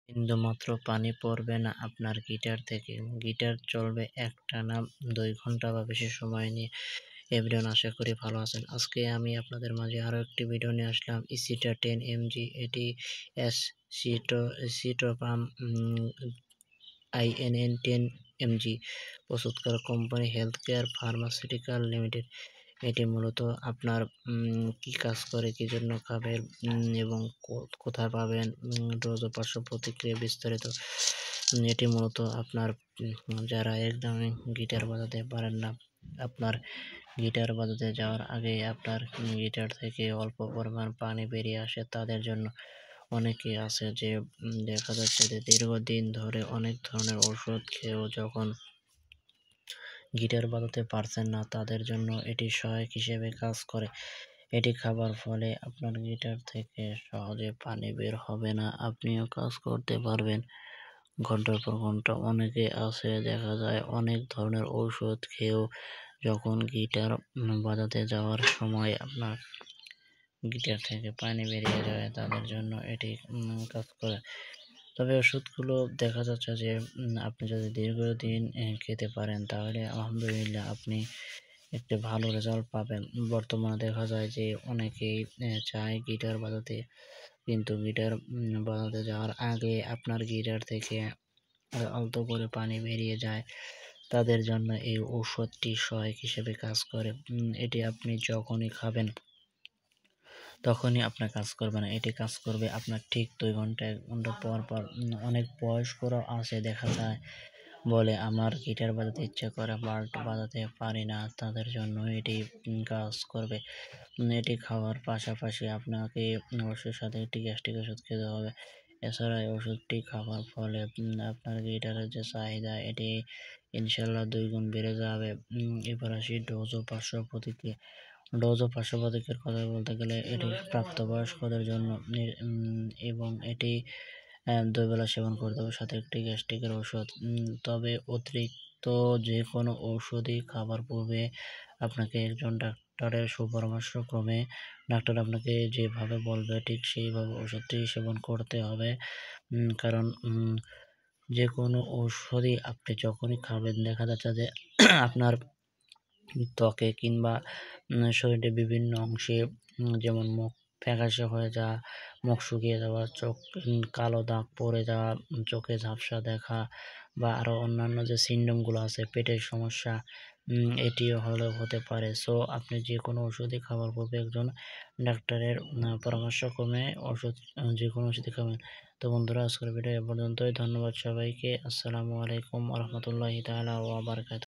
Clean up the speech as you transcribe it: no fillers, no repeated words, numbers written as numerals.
বিন্দুমাত্র পানি পড়বে না আপনার গিটার থেকে। গিটার চলবে একটানা ২ ঘন্টা বা বেশি সময় নিয়ে। এভরিওয়ান, আশা করি ভালো আছেন। আজকে আমি আপনাদের মাঝে আরো একটি ভিডিও নিয়ে আসলাম। ইসিটা 10 mg, এটি সিটোপাম INN 10 mg প্রস্তুতকারক company health care pharmaceutical limited. এটি মূলত আপনার কি কাজ করে, কি জন্য খাবেন এবং কোথায় পাবেন, ডোজ ও পার্শ্ব প্রতিক্রিয়া বিস্তারিত। এটি মূলত আপনার যারা একদমই গিটার বাজাতে পারেন না, আপনার গিটার বাজাতে যাওয়ার আগেই আপনার গিটার থেকে অল্প পরিমাণ পানি বেরিয়ে আসে তাদের জন্য। অনেকেই আছে যে দেখা যাচ্ছে যে দীর্ঘদিন ধরে অনেক ধরনের ওষুধ খেয়েও যখন গিটার বাজাতে পারছেন না, তাদের জন্য এটি সহায়ক হিসেবে কাজ করে। এটি খাবার ফলে আপনার গিটার থেকে সহজে পানি বের হবে না, আপনিও কাজ করতে পারবেন ঘন্টার পর ঘন্টা। অনেকে আছে দেখা যায় অনেক ধরনের ঔষধ খেয়েও যখন গিটার বাজাতে যাওয়ার সময় আপনার গিটার থেকে পানি বেরিয়ে যায়, তাদের জন্য এটি কাজ করে। তবে ওষুধগুলো দেখা যাচ্ছে যে আপনি যদি দীর্ঘদিন খেতে পারেন তাহলে আলহামদুলিল্লাহ আপনি একটি ভালো রেজাল্ট পাবেন। বর্তমানে দেখা যায় যে অনেকেই চায় গিটার বাজাতে, কিন্তু গিটার বাজাতে যাওয়ার আগে আপনার গিটার থেকে আলতো করে পানি বেরিয়ে যায়, তাদের জন্য এই ঔষধটি সহায়ক হিসেবে কাজ করে। এটি আপনি যখনই খাবেন তখনই আপনার কাজ করবে না, এটি কাজ করবে আপনার ঠিক ২ ঘন্টা ১ ঘন্টা পর পর। অনেক বয়স্করা আছে দেখা যায় বলে আমার গিটার বাজাতে ইচ্ছা করে বাট বাজাতে পারি না, তাদের জন্য এটি কাজ করবে। এটি খাওয়ার পাশাপাশি আপনাকে অবশ্যই সাথে একটি গ্যাস্ট্রিক ওষুধ খেতে হবে। এছাড়া এই ওষুধটি খাওয়ার ফলে আপনার গিটারের যে চাহিদা এটি ইনশাল্লাহ ২ গুণ বেড়ে যাবে। এবার আসি ডোজ ও পার্শ্ব প্রতিক্রিয়া। ডোজ ও পার্শ্ব প্রতিক্রিয়ার কথা বলতে গেলে এটি প্রাপ্তবয়স্কদের জন্য এবং এটি ২ বেলা সেবন করতে হবে, সাথে একটি গ্যাস্ট্রিকের ওষুধ। তবে অতিরিক্ত যে কোনো ঔষধি খাবার পূর্বে আপনাকে একজন ডাক্তারের সুপরামর্শক্রমে ডাক্তার আপনাকে যেভাবে বলবে ঠিক সেইভাবে ওষুধটি সেবন করতে হবে। কারণ যে কোনো ঔষধই আপনি যখনই খাবেন দেখা যাচ্ছে যে আপনার ত্বকে কিংবা শরীরের বিভিন্ন অংশে যেমন মুখ ফ্যাকাশে হয়ে যাওয়া, মুখ শুকিয়ে যাওয়া, চোখ কালো দাগ পড়ে যাওয়া, চোখে ঝাপসা দেখা বা আরও অন্যান্য যে সিমটমগুলো আছে, পেটের সমস্যা, এটিও হতে পারে। সো আপনি যে কোনো ওষুধই খাওয়ার পূর্বে একজন ডাক্তারের পরামর্শক্রমে যে কোনো ওষুধই খাবেন। তো বন্ধুরা, আজকের ভিডিও এ পর্যন্তই। ধন্যবাদ সবাইকে। আসসালামু আলাইকুম ওয়া রাহমাতুল্লাহি তাআলা ওয়া বারাকাতুহু।